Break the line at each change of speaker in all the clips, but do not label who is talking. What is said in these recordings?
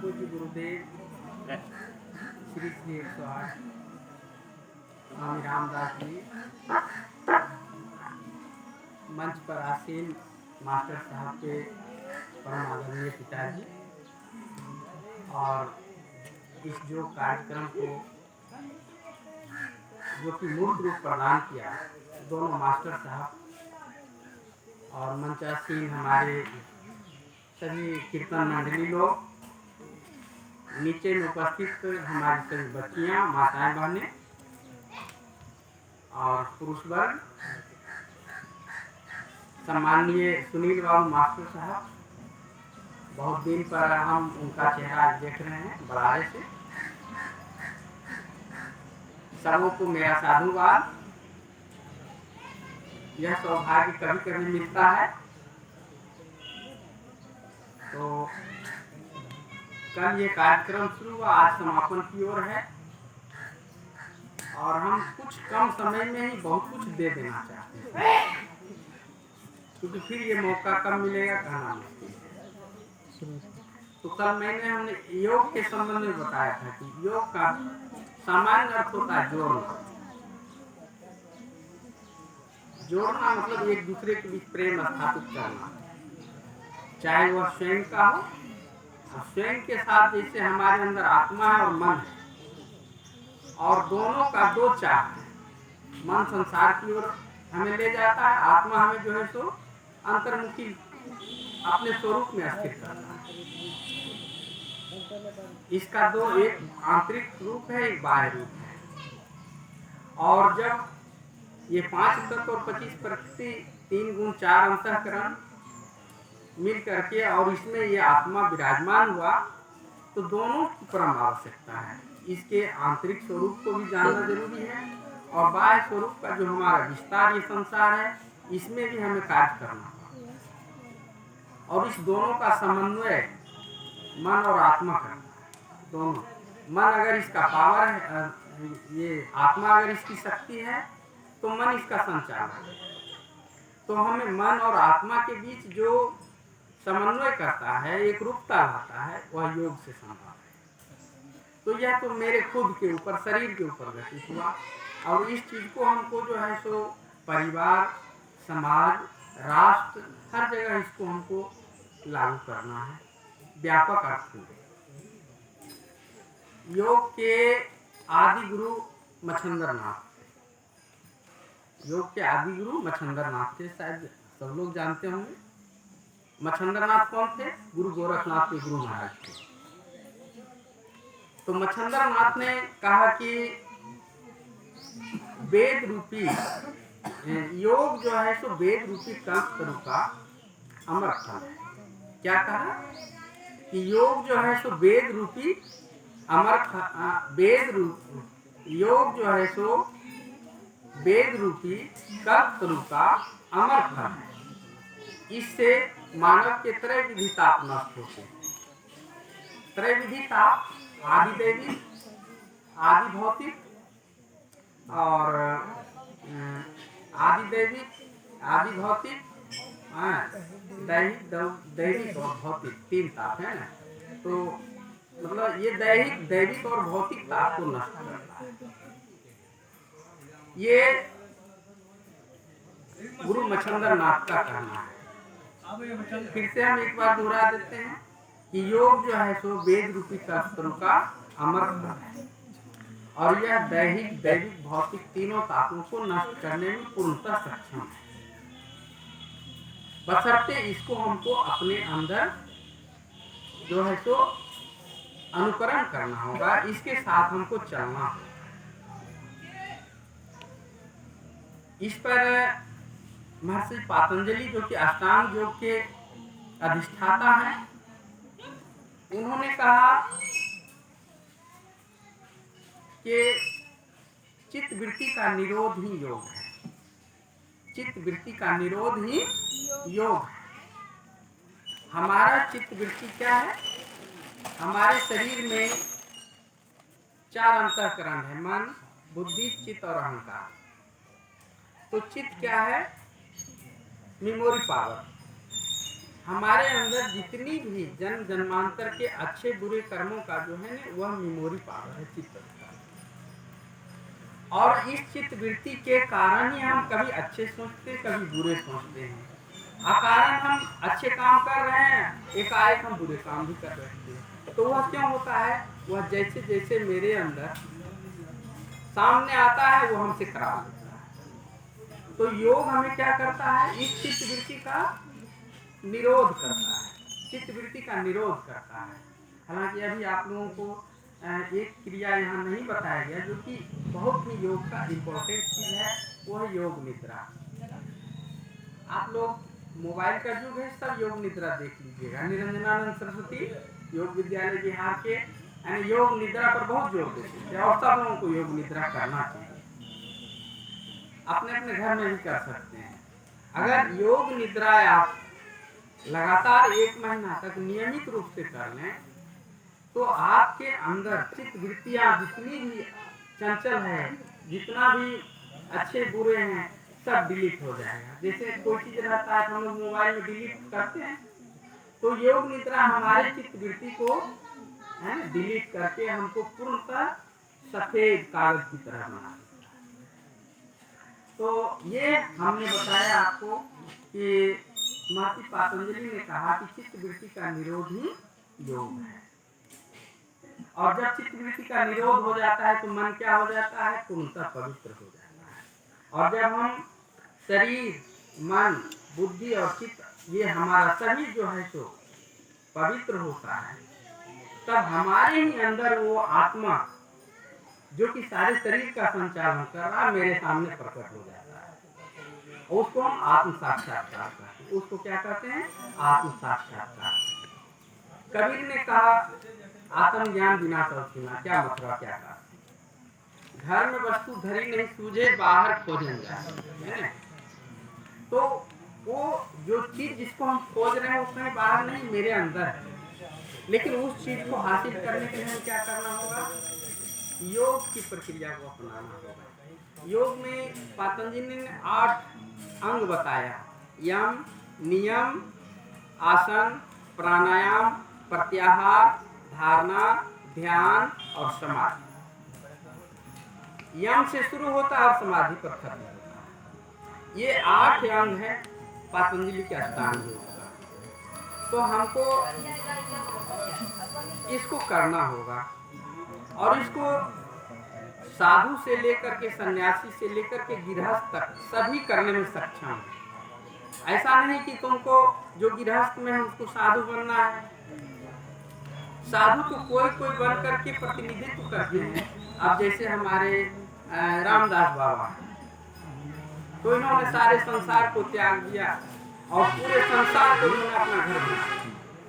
पूज्य गुरुदेव श्री श्री 108 स्वामी रामदास जी, मंच पर आसीन मास्टर साहब के परम आदरणीय पिताजी, और इस जो कार्यक्रम को जो कि मूर्त रूप प्रदान किया दोनों मास्टर साहब और मंचासीन हमारे सभी कीर्तन मंडली लोग, नीचे में उपस्थित हमारी सभी बच्चियां, माताएं, बहनें और पुरुष वर्ग, सम्माननीय सुनील बाबू मास्टर साहब, बहुत दिन पर हम उनका चेहरा देख रहे हैं बड़ारे से। सबों को मेरा साधुवाद। यह सौभाग्य कभी कभी मिलता है। तो कल ये कार्यक्रम शुरू हुआ, आज समापन की ओर है और हम कुछ कम समय में ही बहुत कुछ दे देना चाहते हैं, क्योंकि फिर ये मौका कब मिलेगा कहना मुश्किल है। तो कल हमने योग के संबंध में बताया था कि योग का सामान्य अर्थ होता है जोड़ना। जोड़ना मतलब एक दूसरे के बीच प्रेम स्थापित करना, चाहे वह स्वयं का हो, और स्वयं के साथ जैसे हमारे अंदर आत्मा है और मन है, और दोनों का दो चाह है। मन संसार की ओर हमें ले जाता है, आत्मा हमें जो है सो अंतर्मुखी अपने स्वरूप में स्थित करता है। इसका दो, एक आंतरिक रूप है, एक बाह्य रूप है। और जब ये 5 तत्व और 25 प्रकृति, 3 गुण 4 अंतःकरण मिल करके और इसमें ये आत्मा विराजमान हुआ, तो दोनों की परम आवश्यकता है। इसके आंतरिक स्वरूप को भी जानना जरूरी है और बाह्य स्वरूप का जो हमारा विस्तार ये संसार है, इसमें भी हमें कार्य करना होगा। और इस दोनों का समन्वय मन और आत्मा करना है। दोनों, मन अगर इसका पावर है, ये आत्मा अगर इसकी शक्ति है, तो मन इसका संचालन है। तो हमें मन और आत्मा के बीच जो समन्वय करता है, एक रूपता लाता है, वह योग से संभव है। तो यह तो मेरे खुद के ऊपर, शरीर के ऊपर घटित हुआ, और इस चीज को हमको जो है सो परिवार, समाज, राष्ट्र, हर जगह इसको हमको लागू करना है व्यापक अर्थ में। योग के आदि गुरु मच्छिंद्र नाथ, योग के आदि गुरु मच्छिंद्र नाथ थे, शायद सब लोग जानते होंगे। मच्छिंद्र नाथ कौन थे? गुरु गोरखनाथ के गुरु महाराज थे। तो मच्छिंद्र नाथ ने कहा कि वेद रूपी योग जो है सो वेद रूपी कल्पतरु का अमर फल है। क्या कहा? कि योग जो है सो वेद रूपी योग जो है सो वेद रूपी कल्पतरु का अमर फल है। इससे मानव के त्रय विधि ताप नष्ट होते हैं। त्रय विधि ताप, आदि दैविक, आदि भौतिक और आदि दैविक, आदि भौतिक, दैविक और भौतिक, 3 ताप है ना। तो मतलब ये दैविक और भौतिक ताप को नष्ट करता है। ये गुरु मच्छिंद्र नाथ का कहना है। फिर से हम एक बार दोहरा देते हैं कि योग जो है सो वेद रूपी कल्पतरु का अमर फल है, और यह दैहिक, दैविक, भौतिक तीनों तापों को नष्ट करने में पूर्णतः सक्षम है। बशर्ते इसको हमको अपने अंदर जो है सो अनुकरण करना होगा, इसके साथ हमको चलना होगा। इस पर महर्षि पातंजलि, जो कि अष्टांग योग के अधिष्ठाता हैं, उन्होंने कहा कि चित्त वृत्ति का निरोध ही योग है। चित्त वृत्ति का निरोध ही योग है। हमारा चित्त वृत्ति क्या है? हमारे शरीर में 4 अंतःकरण है, मन, बुद्धि, चित्त और अहंकार। तो चित्त क्या है? Memory power. हमारे अंदर जितनी भी जन्म जन्मांतर के अच्छे बुरे कर्मों का जो है ना वह मेमोरी पावर है, चित्त वृत्ति। और इस चित्त वृत्ति के कारण ही हम कभी अच्छे सोचते कभी बुरे सोचते हैं। अकारण हम अच्छे काम कर रहे हैं, एकाएक हम बुरे काम भी कर रहे हैं। तो वह क्यों होता है? वह जैसे जैसे मेरे अंदर सामने आता है वो हमसे करा लेता है। तो योग हमें क्या करता है? इस चित्त वृत्ति का निरोध करता है, चित्त वृत्ति का निरोध करता है। हालांकि अभी आप लोगों को एक क्रिया यहाँ नहीं बताया गया जो कि बहुत ही योग का इम्पोर्टेंट चीज है, वो है योग निद्रा। आप लोग मोबाइल का युग है, सब योग निद्रा देख लीजिएगा। निरंजनानंद सरस्वती योग विद्यालय बिहार के यानी योग निद्रा पर बहुत जोर देते थे और सब लोगों को योग निद्रा करना चाहिए। अपने अपने घर में भी कर सकते हैं। अगर योग निद्रा आप लगातार 1 महीना तक नियमित रूप से कर लें तो आपके अंदर चित्त वृत्तियां जितनी भी चंचल है, जितना भी अच्छे बुरे हैं, सब डिलीट हो जाएगा। जैसे कोई चीज रहता है हम लोग मोबाइल में डिलीट करते हैं, तो योग निद्रा हमारे चित्त वृत्ति को डिलीट करके हमको पूर्णतः सफेद कागज की तरह बना देता है। तो ये हमने बताया आपको कि महर्षि पतंजलि ने कहा कि चित्त वृत्ति का निरोध ही योग है। और जब चित्त वृत्ति का निरोध हो जाता है तो मन क्या हो जाता है? पूर्णतः पवित्र हो जाता है। और जब हम शरीर, मन, बुद्धि और चित्त ये हमारा सभी जो है तो पवित्र होता है, तब हमारे ही अंदर वो आत्मा जो कि सारे शरीर का संचालन कर रहा मेरे सामने प्रकट हो जाता है। उसको हम आत्म साक्षात्कार कहते हैं। उसको क्या कहते हैं? आत्म साक्षात्कार। कबीर ने कहा आत्म ज्ञान बिना सब सुना। क्या मतलब, क्या कहा? घर में वस्तु धरी नहीं सूझे बाहर खोजन जाए। तो वो जो चीज जिसको हम खोज रहे हैं वो कहीं बाहर नहीं, मेरे अंदर है। लेकिन उस चीज को हासिल करने के लिए क्या करना होगा? योग की प्रक्रिया को अपनाना होगा। योग में पतंजलि ने 8 अंग बताया: यम, नियम, आसन, प्राणायाम, प्रत्याहार, धारणा, ध्यान और समाधि। यम से शुरू होता है और समाधि पर खत्म होता है। ये 8 अंग है पतंजलि के अष्टांग योग का। तो हमको इसको करना होगा और इसको साधु से लेकर के सन्यासी से लेकर के गृहस्थ तक सभी करने में सक्षम है। ऐसा नहीं कि तुमको जो गृहस्थ में है उसको साधु बनना है। साधु तो कोई कोई बन करके प्रतिनिधित्व करते हैं। अब जैसे हमारे रामदास बाबा, तो इन्होंने सारे संसार को त्याग दिया और पूरे संसार को इन्होंने अपना घर बनाया।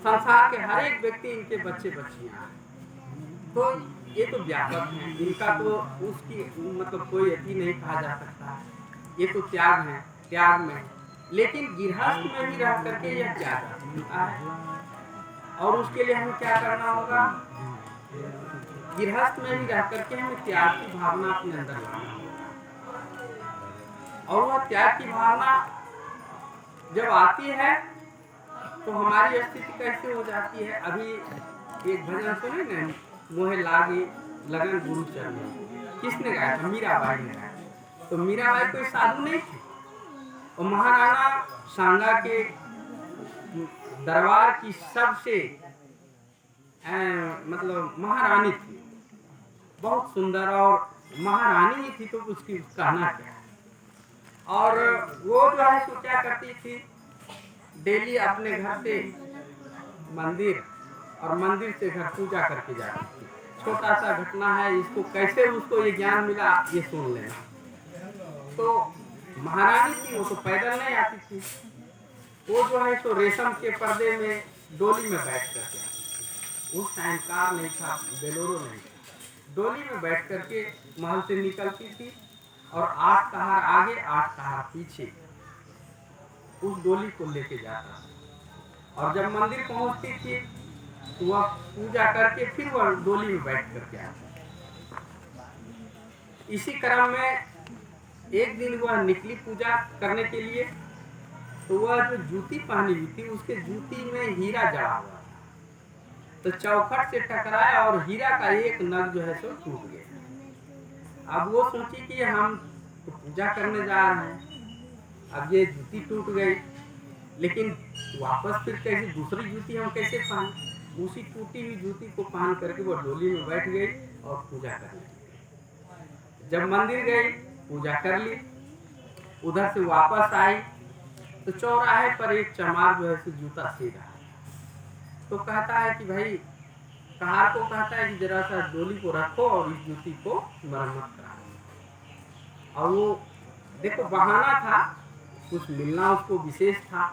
संसार के हर एक व्यक्ति इनके बच्चे बच्चियां। तो ये तो व्यापक है, इनका तो उसकी मतलब कोई यति नहीं कहा जा सकता। ये तो त्याग है, त्याग में। लेकिन गृहस्थ में भी रह करके यह त्याग मिलता है। और उसके लिए हमें क्या करना होगा? गृहस्थ में भी रह करके हमें त्याग की भावना अपने अंदर लाना होगा। और वह त्याग की भावना जब आती है तो हमारी स्थिति कैसे हो जाती है? अभी एक भजन सुने ना, मोहे लागी लगन गुरु चरण। किसने गाया था? मीराबाई ने गाया। तो मीराबाई कोई साधु नहीं थी, और महाराणा सांगा के दरबार की सबसे मतलब महारानी थी, बहुत सुंदर और महारानी ही थी। तो उसकी कहना क्या है? और वो जो है तो क्या करती थी? डेली अपने घर से मंदिर और मंदिर से घर पूजा करके जाती थी। छोटा सा घटना है, इसको कैसे उसको ये ज्ञान मिला ये सुन लेना। तो महारानी थी, वो तो पैदल नहीं आती थी। वो जो है तो रेशम के पर्दे में डोली में बैठ करके आती थी। उस टाइम कार नहीं था, बेलोरो नहीं था। डोली में बैठ करके महल से निकलती थी और 8 कहार आगे 8 कहार पीछे उस डोली को लेके जाता। और जब मंदिर पहुंचती थी तो वह पूजा करके फिर वह डोली में बैठ करके आता। इसी क्रम में एक दिन वह निकली पूजा करने के लिए, तो वह जो जूती पहनी हुई थी उसके जूती में हीरा जड़ा हुआ था। तो चौखट से टकराया और हीरा का एक नग जो है सो टूट गया। अब वो सोची कि हम तो पूजा करने जा रहे हैं, अब ये जूती टूट गई, लेकिन वापस फिर कैसे दूसरी जूती हम कैसे पहने। उसी टूटी हुई जूती को पहन करके वो डोली में बैठ गई और पूजा करने लगी। जब मंदिर गई, पूजा कर ली, उधर से वापस आई तो चौराहे पर एक चमार जो है सो जूता सी रहा। तो कहता है कि भाई, कहार को कहता है कि जरा सा डोली को रखो और इस जूती को मरम्मत करा। और वो देखो बहाना था, कुछ मिलना उसको विशेष था,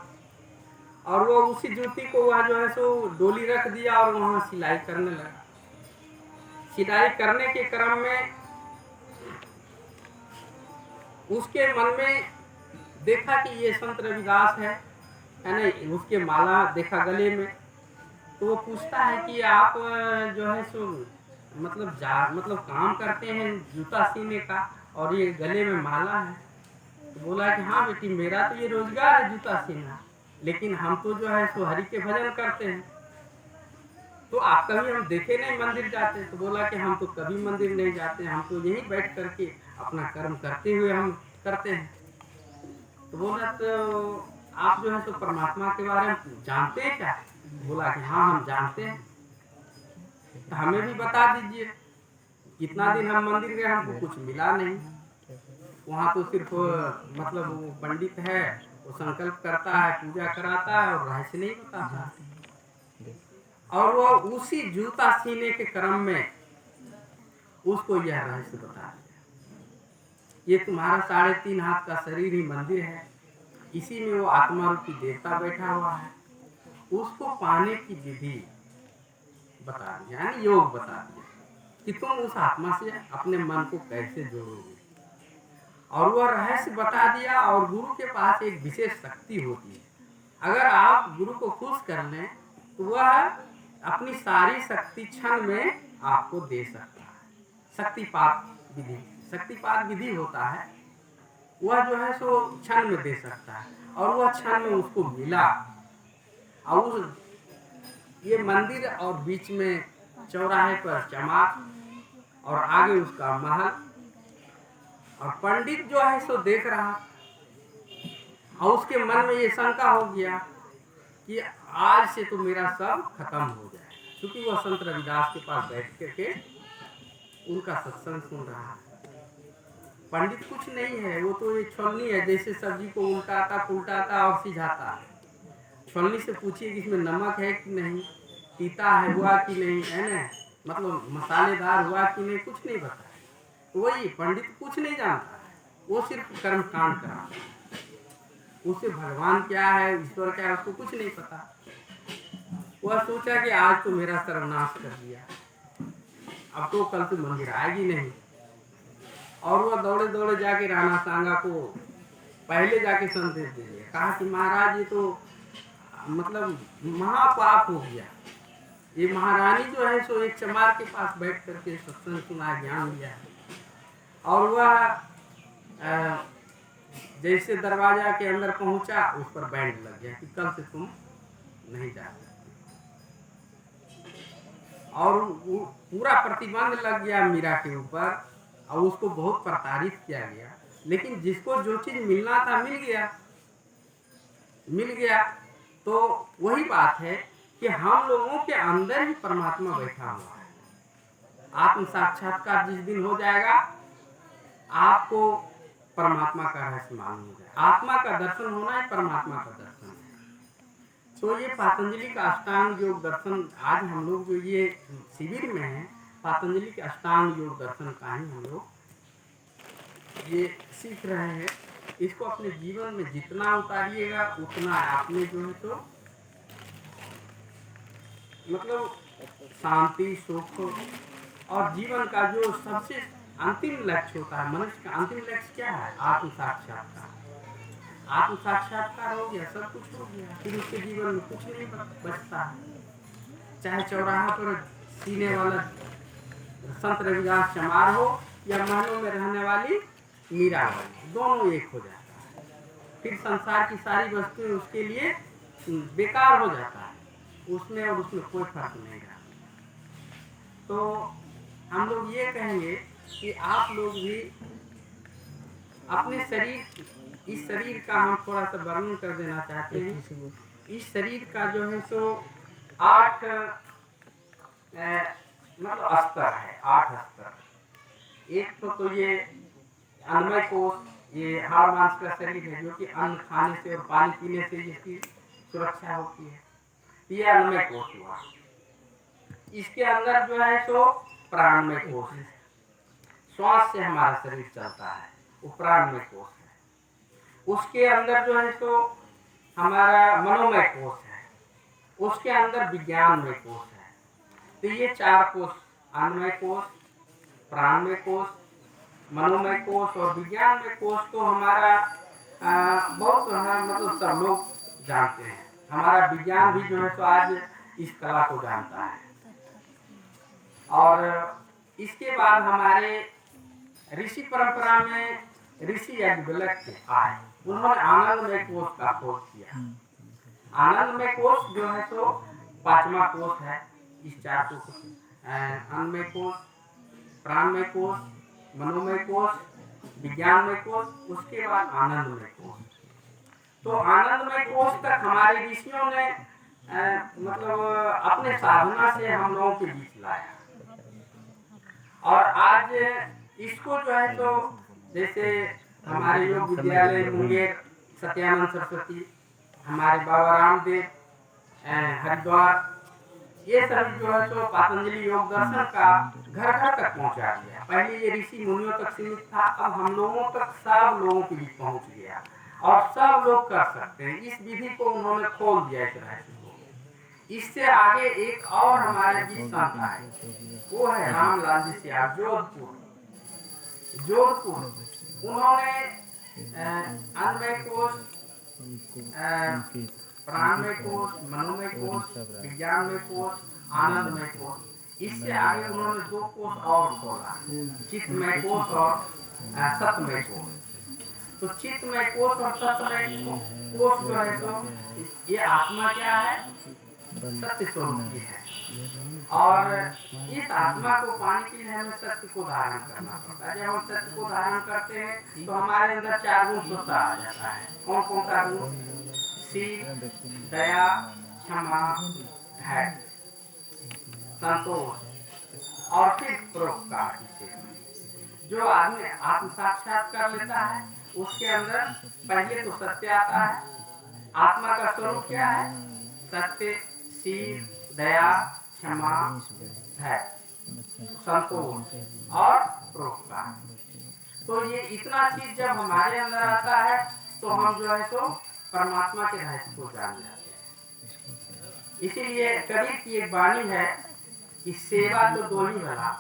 और वो उसी जूती को वह जो है सो डोली रख दिया और वहां सिलाई करने लगा। सिलाई करने के क्रम में उसके मन में देखा कि ये संत रविदास है नहीं, उसके माला देखा गले में। तो वो पूछता है कि आप जो है सो मतलब काम करते हैं जूता सीने का और ये गले में माला है। तो बोला कि हाँ बेटी, मेरा तो ये रोजगार है जूता सीना, लेकिन हम तो जो है सो हरि के भजन करते हैं। तो आप कभी हम देखे नहीं मंदिर जाते। तो बोला कि हम तो कभी मंदिर नहीं जाते, हम तो यहीं बैठ करके अपना कर्म करते हुए हम करते हैं। तो बोला तो आप जो है सो परमात्मा के बारे में जानते हैं क्या? बोला कि हाँ हम जानते हैं। तो हमें भी बता दीजिए। कितना दिन हम मंदिर गए, हमको कुछ मिला नहीं। वहाँ तो सिर्फ मतलब वो पंडित है, वो संकल्प करता है, पूजा कराता है और रहस्य नहीं बताता। और वो उसी जूता सीने के क्रम में उसको यह रहस्य बता दिया, ये तुम्हारा 3.5 हाथ का शरीर ही मंदिर है, इसी में वो आत्मा रूपी देवता बैठा हुआ है। उसको पाने की विधि बता दिया, यानी योग बता दिया कि तुम उस आत्मा से अपने मन को कैसे जोड़ोगे। और वह रहस्य बता दिया। और गुरु के पास एक विशेष शक्ति होती है, अगर आप गुरु को खुश कर लें तो वह अपनी सारी शक्ति क्षण में आपको दे सकता है। शक्तिपात विधि, शक्तिपात विधि होता है, वह जो है सो क्षण में दे सकता है। और वह क्षण में उसको मिला। और ये मंदिर और बीच में चौराहे पर चमार और आगे उसका महल, और पंडित जो है सो देख रहा। और उसके मन में ये शंका हो गया कि आज से तो मेरा सब खत्म हो जाए, क्योंकि वह संत रविदास के पास बैठ करके उनका सत्संग सुन रहा है। पंडित कुछ नहीं है, वो तो एक छलनी है, जैसे सब्जी को उल्टाता पुलटाता और सिझाता है। छलनी से पूछिए कि इसमें नमक है कि नहीं, तीता है हुआ कि नहीं, है ना, मतलब मसालेदार हुआ कि नहीं, कुछ नहीं पता है। वही पंडित कुछ नहीं जानता है, वो सिर्फ कर्म कांड कराता है। उसे भगवान क्या है, ईश्वर क्या है, उसको कुछ नहीं पता। वह सोचा कि आज तो मेरा सर्वनाश कर दिया, अब तो कल से मंदिर आएगी नहीं। और वह दौड़े दौड़े जाके राणा सांगा को पहले जाके संदेश दे दिया, कहा कि महाराज ये तो मतलब महापाप हो गया। ये महारानी जो है सो एक चमार के पास बैठ करके सत्संग सुना, ज्ञान लिया है, और वह जैसे दरवाजा के अंदर पहुंचा उस पर बैंड लग गया कि कल से तुम नहीं जा सकते। और पूरा प्रतिबंध लग गया मीरा के ऊपर, और उसको बहुत प्रताड़ित किया गया। लेकिन जिसको जो चीज मिलना था मिल गया, मिल गया। तो वही बात है कि हम लोगों के अंदर ही परमात्मा बैठा हुआ है। आत्म साक्षात्कार जिस दिन हो जाएगा, आपको परमात्मा का रहस्य मालूम हो जाएगा। आत्मा का दर्शन होना है, परमात्मा का दर्शन है। तो ये पतंजलि का अष्टांग योग दर्शन, आज हम लोग जो ये शिविर में है, पतंजलि के अष्टांग योग दर्शन का ही हम लोग ये सीख रहे हैं। इसको अपने जीवन में जितना उतारिएगा उतना आपने जो है तो मतलब शांति, सुख और जीवन का जो सबसे अंतिम लक्ष्य होता है, मनुष्य का अंतिम लक्ष्य क्या है? आत्म साक्षात्कार। आत्म साक्षात्कार हो गया, सब कुछ हो गया, फिर उसके जीवन में कुछ नहीं बचता है। चाहे चौराहा पर सीने वाला संत रविदास चमार हो या महलों में रहने वाली मीरा वाली, दोनों एक हो जाता है। फिर संसार की सारी वस्तुएं उसके लिए बेकार हो जाता है, उसमें और उसमें कोई फर्क नहीं रहा। तो हम लोग ये कहेंगे कि आप लोग भी अपने शरीर, इस शरीर का हम थोड़ा सा वर्णन कर देना चाहते हैं। इस शरीर का जो है सो 8 मतलब स्तर है, 8 स्तर। एक तो ये अन्नमय कोश, ये हाड़ मांस का शरीर है, जो कि अन्न खाने से और पानी पीने से इसकी सुरक्षा होती है। ये अन्नमय कोश हुआ। इसके अंदर जो है सो प्राणमय कोश है, श्वास से हमारा शरीर चलता है, वो प्राणमय कोश है। उसके अंदर जो है सो हमारा मनोमय कोश है, उसके अंदर विज्ञानमय कोश है। तो ये 4 कोश, अन्नमय कोश, प्राणमय कोश, मनोमय कोश और विज्ञानमय कोश, तो हमारा बहुत मतलब सब लोग जानते हैं। हमारा विज्ञान भी जो है तो आज इस कला को जानता है। और इसके बाद हमारे ऋषि परंपरा में ऋषि याज्ञवल्क्य आए, उन्होंने आनंदमय कोश का खोज किया। आनंदमय कोश जो है तो 5वां कोश है इस 4 कोश, अन्नमय कोश, प्राणमय कोश, मनोमय कोश, विज्ञानमय कोश, उसके बाद आनंदमय कोश। तो आनंदमय कोश तक हमारे ऋषियों ने मतलब अपने साधना से हम लोगों के बीच लाया। और आज इसको जो है तो जैसे हमारे योग विद्यालय मुंगेर सत्यानंद सरस्वती, हमारे बाबा रामदेव हरिद्वार, ये सभी जो है तो पतंजलि योग दर्शन का घर घर तक पहुंचा दिया। पहले ये ऋषि मुनियों तक सीमित था, अब हम लोगों तक सब लोगों के बीच पहुंच गया और सब लोग कर सकते हैं। इस विधि को उन्होंने खोल दिया इस रहस्य को। इससे आगे एक और हमारे बीच संत आए, वो है रामलाल जी सियार, जोधपुर। उन्होंने अन्नमय कोश, प्राणमय कोश, मनोमय कोश, विज्ञानमय कोश, आनंदमय कोश, इससे आगे उन्होंने 2 कोश और खोला, चित्तमय कोश और सतमय कोश। तो चित्तमय कोश और सतमय कोश जो है तो ये आत्मा क्या है, सत्य स्वरूप की है। और इस आत्मा को पाने के लिए हमें सत्य को धारण करना पड़ता है। जब हम सत्य को धारण करते हैं तो हमारे अंदर 4 गुण स्वतः आ जाता है। कौन कौन सा गुण? शील, दया, क्षमा, धैर्य, संतोष और फिर परोपकार की सेवा। जो आदमी आत्म साक्षात कर लेता है उसके अंदर पहले तो सत्य आता है। आत्मा का स्वरूप क्या है? सत्य, शील, दया, क्षमा, धैर्य, संतोष और परोपकार। तो ये इतना चीज जब हमारे अंदर आता है तो हम जो है तो परमात्मा के रहस्य को जान जाते हैं। इसीलिए कबीर की एक वाणी है कि सेवा तो 2 ही भला,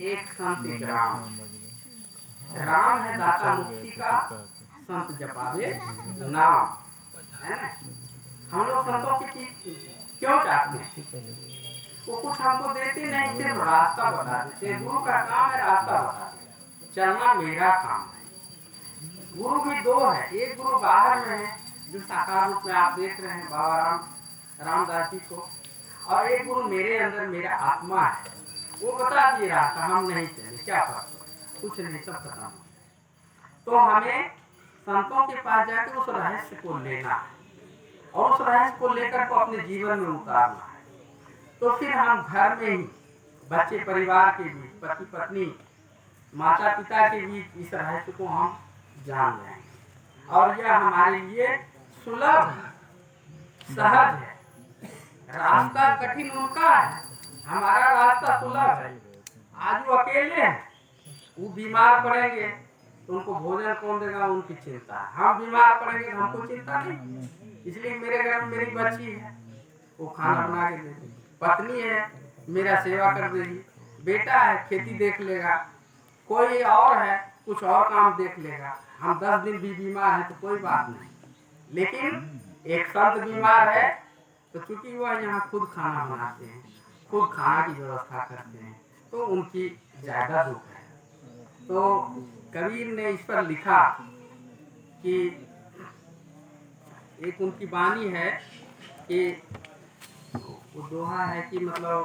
एक संत एक राम। राम है दाता मुक्ति का, संत जपावे नाम, है ना। हम लोग संतों की क्यों चाहते हैं? वो कुछ हमको देते नहीं, सिर्फ रास्ता बता देते। गुरु का काम है रास्ता बता देना, चलना मेरा काम है। गुरु भी 2 है, एक गुरु बाहर में है जो साकार रूप में आप देख रहे हैं बाबा रामदास जी को, और एक गुरु मेरे अंदर, मेरा आत्मा है, वो बता दिए रास्ता, हम नहीं चले, क्या फर्क, कुछ नहीं, सब खत्म। तो हमें संतों के पास जाकर उस रहस्य को लेना है और उस रहस्य को लेकर को अपने जीवन में उतारना है। तो फिर हम घर में ही बच्चे परिवार के बीच, पति पत्नी, माता पिता के बीच इस रहस्य को हम जान जाएंगे और यह हमारे लिए सुलभ सहज है। रास्ता कठिन उनका है, हमारा रास्ता सुलभ है। आज वो अकेले हैं, वो बीमार पड़ेंगे तो उनको भोजन कौन देगा, उनकी चिंता है। हम बीमार पड़ेंगे तो हमको चिंता नहीं, इसलिए मेरे घर में मेरी बच्ची है, वो खाना बना के देगी, पत्नी है मेरा सेवा कर देगी, बेटा है खेती देख लेगा, कोई और है कुछ और काम देख लेगा। हम 10 दिन भी बीमार हैं तो कोई बात नहीं, लेकिन एक संत बीमार है तो चूंकि वह यहाँ खुद खाना बनाते हैं, खुद खाना की व्यवस्था करते हैं, तो उनकी ज्यादा दुख है। तो कबीर ने इस पर लिखा कि एक उनकी वाणी है कि वो दोहा है कि मतलब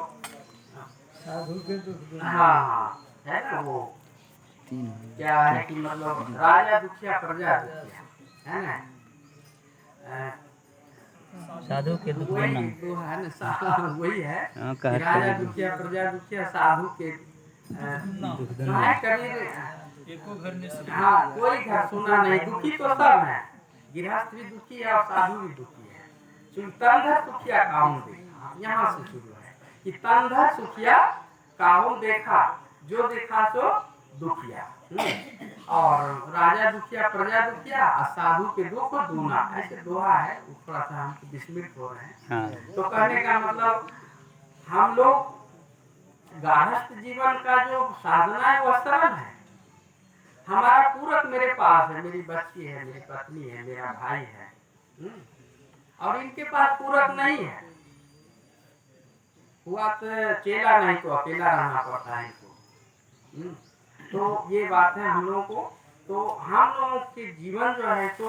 साधु के दुख
हाँ है ना वो क्या है कि मतलब राजा दुखिया प्रजा दुखिया है ना
साधु के दुख
वही
दुना
दोहा है ना वही है कि
कहते
राजा
हैं
दुखिया प्रजा दुखिया साधु के
दुख
तो
दुना
है कबीर
एको घर में सुख
हाँ कोई घर सुना नहीं दुखी तो सब है गृहस्थ भी दुखी है और साधु भी दुखी है तंधर सुखिया काहुन देखा यहाँ से शुरू है कि तंधर सुखिया काहुन देखा जो देखा सो दुखिया और राजा दुखिया प्रजा दुखिया और साधु के दुख दूना ऐसे दोहा है थोड़ा सा हम विस्मित हो रहे हैं।
हाँ
तो कहने का मतलब हम लोग गार्हस्थ जीवन का जो साधना है वह सरल है। हमारा पूरक मेरे पास है, मेरी बच्ची है, मेरी पत्नी है, मेरा भाई है, और इनके पास पूरक नहीं है। हुआ तो चेला नहीं तो अकेला रहना पड़ता है इनको। तो ये बात है हम लोगों को। तो हम लोगों के जीवन जो है तो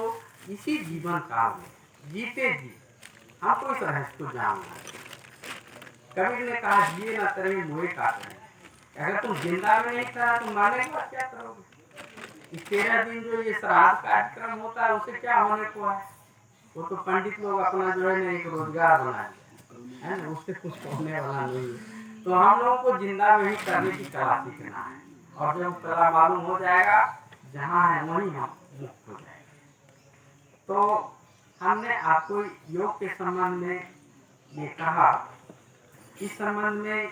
इसी जीवन काल में जीते जी हमको इस रहस्य को जानना है। कबीर ने कहा जिए ना तरह मुँह काट रहे। अगर तुम जिंदा में नहीं करा तो मारने के बाद क्या करोगे? इस 13 दिन जो ये श्राद्ध कार्यक्रम होता है उसे क्या होने को है? वो तो पंडित लोग अपना जो है ना एक रोजगार बना लिया है ना, उससे कुछ होने वाला नहीं है। तो हम लोगों को जिंदा में ही करने की कला सीखना है, और जब कला मालूम हो जाएगा जहाँ है वहीं हम मुक्त हो जाएंगे। तो हमने आपको योग के संबंध में ये कहा। इस संबंध में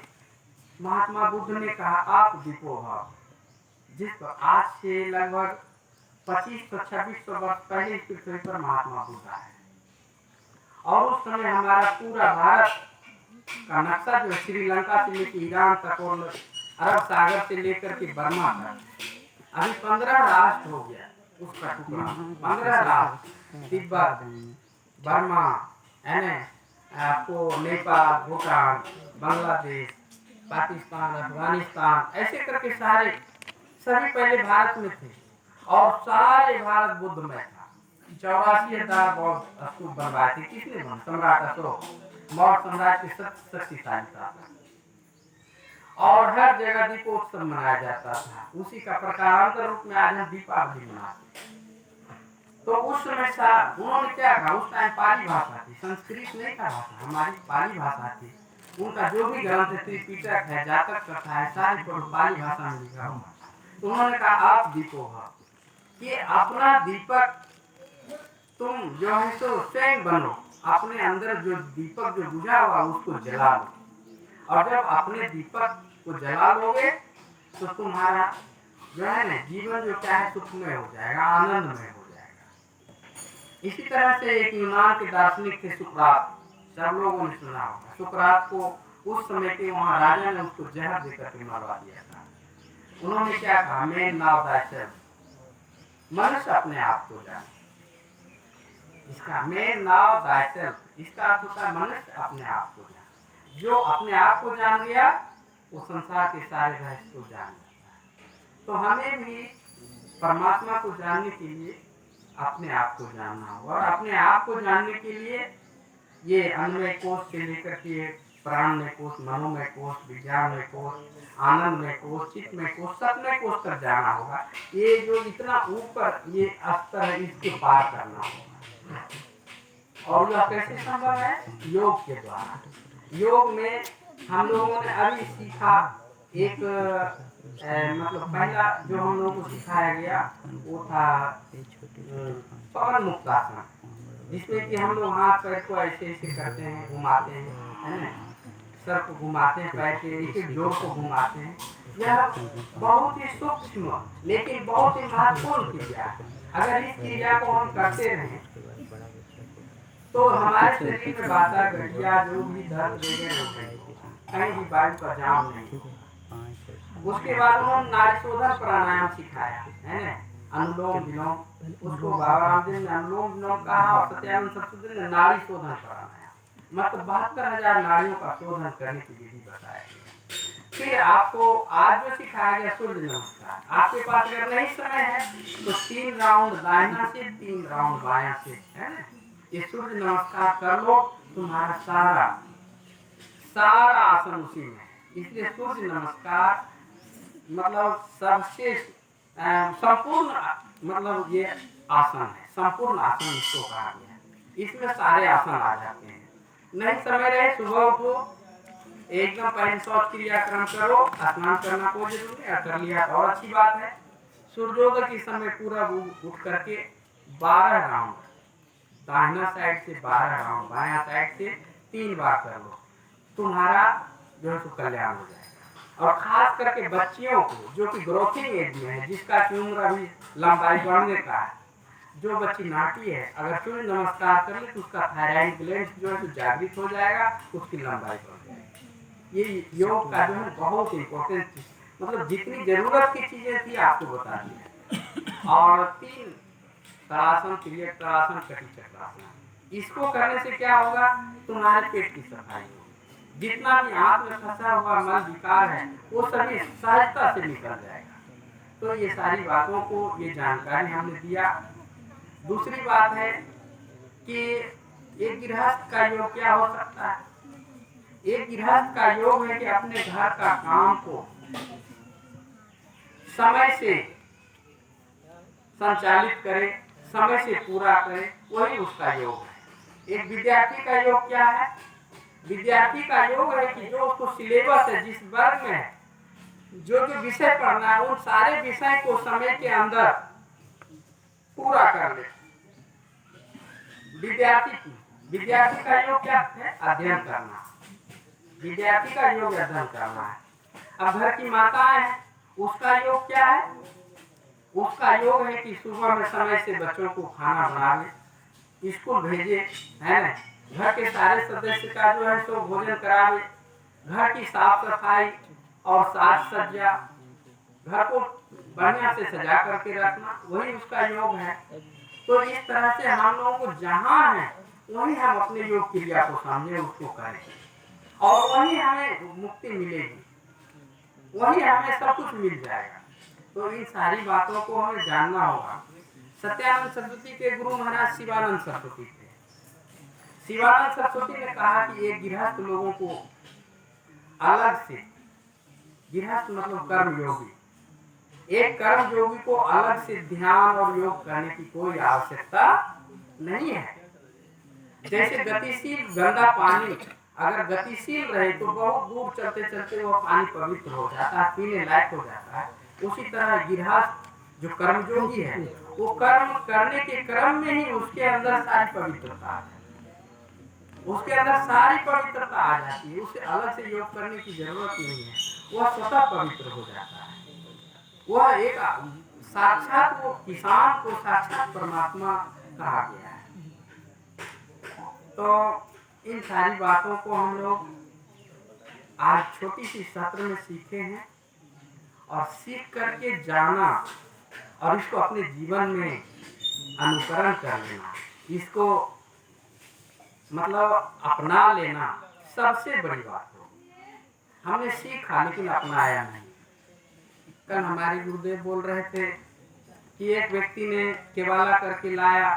महात्मा बुद्ध ने कहा आप दीपो भाव, जिसको आज से लगभग 2500-2600 वर्ष पहले पृथ्वी पर महात्मा बुद्ध आए, और उस समय हमारा पूरा भारत का नक्शा जो श्रीलंका से लेकर ईरान तक और अरब सागर से लेकर के बर्मा तक अभी 15 राष्ट्र हो गया। उसका टुकड़ा 15 राष्ट्र, तिब्बत, बर्मा, आपको नेपाल, भूटान, बांग्लादेश, पाकिस्तान, अफगानिस्तान, ऐसे करके सारे सभी पहले भारत में थे, और सारे भारत बुद्ध में था। 84,000 बौद्ध स्तूप बनवाए थे। किसने बना? सम्राट अशोक, मौर्य साम्राज्य के सबसे शक्तिशाली था। और हर जगह दीपोत्सव मनाया जाता था। उसी का प्रकारांतर रूप में आज हम दीपावली मनाते हैं। तो उस समय उन्होंने क्या कहा? उस टाइम पाली भाषा थी, संस्कृत नहीं था भाषा, हमारी पाली भाषा थी। उनका जो भी ग्रंथ है, त्रिपिटक है, जातक कथा है, सारी पाली भाषा में लिखा हुआ। तो उन्होंने कहा आप दीपो हो, कि अपना दीपक तुम जो है तो स्वयं बनो, अपने अंदर जो दीपक जो बुझा हुआ उसको जला लो, और जब अपने दीपक को जला लोगे तो तुम्हारा जो है ना जीवन जो क्या है सुखमय हो जाएगा, आनंदमय हो जाएगा। इसी तरह से एक यूनान के दार्शनिक थे सुकरात, सब लोगों ने सुना होगा। सुकरात को उस समय के वहाँ राजा ने उसको जहर देकर के मरवा दिया था। उन्होंने क्या कहा? मैन नाउ थायसेल्फ, मनुष्य अपने आप को जाने। इसका मैन नाउ थायसेल्फ, इसका अर्थ होता है मनुष्य अपने आप को जाने। जो अपने आप को जान लिया वो संसार के सारे रहस्य को जान लेता है। तो हमें भी परमात्मा को जानने के लिए अपने आप को जानना होगा, और अपने आप को जानने के लिए ये अन्नमय कोश से लेकर के प्राणमय कोश, मनोमय कोश, विज्ञानमय कोश, आनंदमय कोश, चित्तमय कोश, सतमय कोश तक जाना होगा। ये जो इतना ऊपर ये स्तर है इसके पार करना होगा। और यह कैसे संभव है? योग के द्वारा। योग में हम लोगों ने अभी सीखा एक मतलब पहला जो हम लोगों को सिखाया गया वो था पवन मुक्तासन, जिसमें कि हम लोग हाथ पैर को ऐसे ऐसे करते हैं, घुमाते हैं, है ना, सर को घुमाते हैं, पैर के एक जोड़ को घुमाते हैं। यह बहुत ही सूक्ष्म लेकिन बहुत ही महत्वपूर्ण क्रिया है। अगर इस क्रिया को हम करते रहें तो हमारे शरीर में बाधा गठिया जो भी दर्द कहीं भी वायु का जाम नहीं हो। उसके बाद उन्होंने नाड़ी शोधन प्राणायाम सिखाया है ना, अनुलोम विलोम, उसको बाबा रामदेव ने अनुलोम विलोम कहा, और सत्यानंद सरस्वती ने नाड़ी शोधन प्राणायाम, मतलब 72,000 नाड़ियों का शोधन करने की विधि बताया। फिर आपको आज जो सिखाया गया सूर्य नमस्कार, आपके पास अगर नहीं समय है तो 3 राउंड दाहिना से 3 राउंड बायां से, है ना, ये सूर्य नमस्कार कर लो, तुम्हारा सारा सारा आसन उसी में है। इसलिए सूर्य नमस्कार मतलब सबसे संपूर्ण, मतलब ये आसन है, संपूर्ण आसन इसको कहा गया है। इसमें सारे आसन आ जाते हैं। नहीं समय रहे, सुबह उठो, एकदम पहले शौच क्रियाक्रम करो, स्नान करना कोई जरूरी है, कर लिया और अच्छी बात है। सूर्योदय के समय पूरा उठ करके 12 राउंड दाहिना साइड से, 12 राउंड बायां साइड से 3 बार कर लो, तुम्हारा जो है कल्याण हो जाएगा। और खास करके बच्चियों को जो कि ग्रोथिंग एज में है, जिसका की उम्र अभी लंबाई बढ़ने का है, जो बच्ची नाटी है, अगर सूर्य नमस्कार कर ले तो उसका थायराइड ग्लैंड जो है जागृत हो जाएगा, उसकी लंबाई बढ़ जाएगी। ये योग का जो है बहुत इम्पोर्टेंट, मतलब जितनी जरूरत की चीजें थी आपको बता दी। और 3 ताड़ासन, त्रियक ताड़ासन, कटी चक्रासन, इसको करने से क्या होगा, तुम्हारे पेट की सफाई होगी, जितना भी आंत में फंसा हुआ मल विकार है वो सभी सहजता से निकल जाएगा। तो ये सारी बातों को ये जानकारी हमने दिया। दूसरी बात है कि एक गृहस्थ का योग क्या हो सकता है। एक गृहस्थ का योग है कि अपने घर का काम को समय से संचालित करे, समय से पूरा करे, वही उसका योग है। एक विद्यार्थी का योग क्या है, विद्यार्थी का योग है कि जो उसको सिलेबस है, जिस वर्ग में है, जो जो विषय पढ़ना है, उन सारे विषय को समय के अंदर पूरा कर ले। विद्यार्थी का योग क्या है, अध्ययन करना। विद्यार्थी का योग अध्ययन करना है। अब घर की माताएं हैं, उसका योग क्या है, उसका योग है कि सुबह में समय से बच्चों को खाना बना ले, स्कूल भेजे, है ना, घर के सारे सदस्य का जो है सो भोजन करावे, घर की साफ सफाई और साज सज्जा, घर को बढ़िया से सजा करके रखना, वही उसका योग है। तो इस तरह से हम लोगों को जहाँ है वही हम अपने योग क्रिया को समझे, उसको करें, और वही हमें मुक्ति मिलेगी, वही हमें सब कुछ मिल जाएगा। तो इन सारी बातों को हमें जानना होगा। सत्यानंद सरस्वती के गुरु महाराज शिवानंद सरस्वती थे। शिवानंद सरस्वती ने कहा कि एक गृहस्थ लोगों को अलग से, गृहस्थ मतलब कर्म योगी, एक कर्म योगी को अलग से ध्यान और योग करने की कोई आवश्यकता नहीं है। जैसे गतिशील गंदा पानी अगर गतिशील रहे तो बहुत दूर चलते चलते वो पानी पवित्र हो जाता है, पीने लायक हो जाता है। उसी तरह गृहस्थ जो कर्मयोगी है, वो कर्म करने के क्रम में ही उसके अंदर सारी पवित्रता आ जाती है, उसके अंदर सारी पवित्रता आ जाती है, उसे अलग से योग करने की जरूरत नहीं है, वह स्वतः पवित्र हो जाता है। वह एक साक्षात, वो किसान को साक्षात परमात्मा कहा गया है। तो इन सारी बातों को हम लोग आज छोटी सी सत्र में सीखे हैं, और सीख करके जाना और इसको अपने जीवन में अनुकरण कर लेना, इसको मतलब अपना लेना सबसे बड़ी बात हो। हमने सीखा लेकिन अपनाया नहीं। कल हमारे गुरुदेव बोल रहे थे कि एक व्यक्ति ने केवाला करके लाया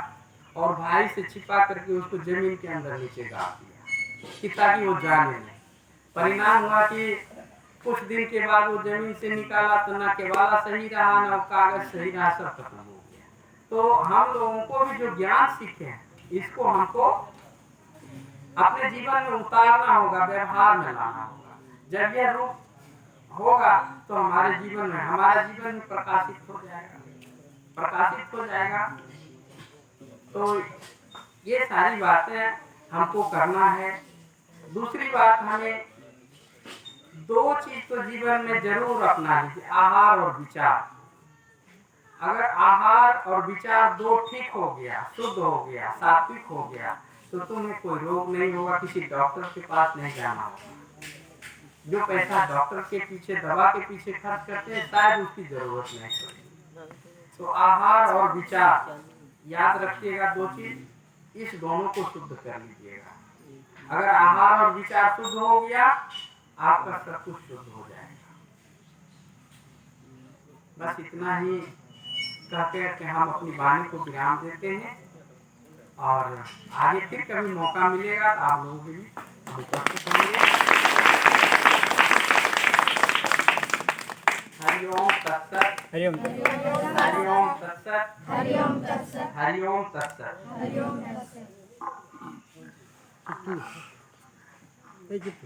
और भाई से छिपा करके उसको जमीन के अंदर नीचे गाड़ दिया कि ताकि वो जाने नहीं। परिणाम हुआ कि कुछ दिन के बाद वो जमीन से निकाला तो ना केवाला सही रहा, ना कागज सही रहा, सब खत्म हो गया। तो हम लोगों को भी जो ज्ञान सीखे हैं, इसको हमको अपने जीवन में उतारना होगा, व्यवहार में लाना होगा। जब यह रूप होगा तो हमारे जीवन में, हमारा जीवन प्रकाशित हो जाएगा, प्रकाशित हो जाएगा। तो ये सारी बातें हमको करना है। दूसरी बात, हमें 2 चीज तो जीवन में जरूर अपना लीजिए, आहार और विचार। अगर आहार और विचार 2 ठीक हो गया, शुद्ध हो गया, सात्विक हो गया, तो तुम्हें कोई रोग नहीं होगा, किसी डॉक्टर के पास नहीं जाना होगा। जो पैसा डॉक्टर के पीछे, दवा के पीछे खर्च करते हैं, शायद उसकी जरूरत नहीं पड़ेगी। तो आहार और विचार याद रखिएगा, 2 चीज, इस दोनों को शुद्ध कर लीजिएगा। अगर आहार और विचार शुद्ध हो गया, आपका सब कुछ शुद्ध हो जाएगा। बस इतना ही कहते कि हम अपनी वाणी को विराम देते हैं और आगे फिर कभी मौका मिलेगा तो आप लोगों के लिए हम उपस्थित होंगे। हरिओम तत्सत।
हरिओम
हरिओम तत्सत।
हरिओम तत्सत।
हरिओम तत्सत।
हरिओम तत्सत।
किट्टू, ए किट्टू।